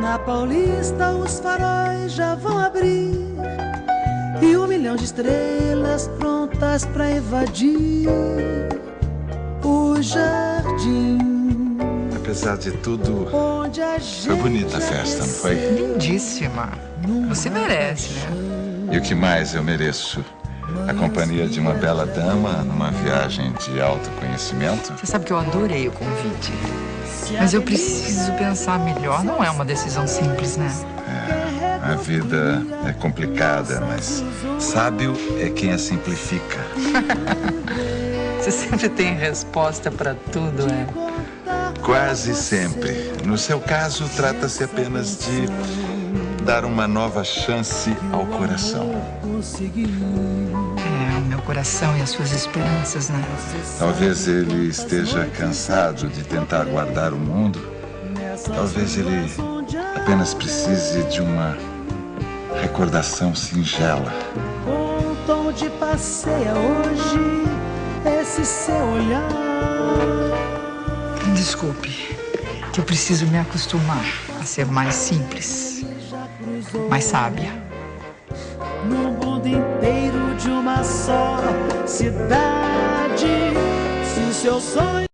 Na Paulista os faróis já vão abrir e 1 milhão de estrelas prontas pra invadir o jardim. Apesar de tudo, foi bonita a festa, não foi? Lindíssima. Você merece, né? E o que mais eu mereço? A companhia de uma bela dama numa viagem de autoconhecimento? Você sabe que eu adorei o convite. Mas eu preciso pensar melhor. Não é uma decisão simples, né? A vida é complicada, mas sábio é quem a simplifica. Você sempre tem resposta pra tudo, né? Quase sempre. No seu caso, trata-se apenas de dar uma nova chance ao coração. É, o meu coração e as suas esperanças, né? Talvez ele esteja cansado de tentar guardar o mundo. Talvez ele apenas precise de uma recordação singela. Com um tom de passeia hoje esse seu olhar. Desculpe, que eu preciso me acostumar a ser mais simples, mais sábia. No mundo inteiro de uma só cidade, se o seu sonho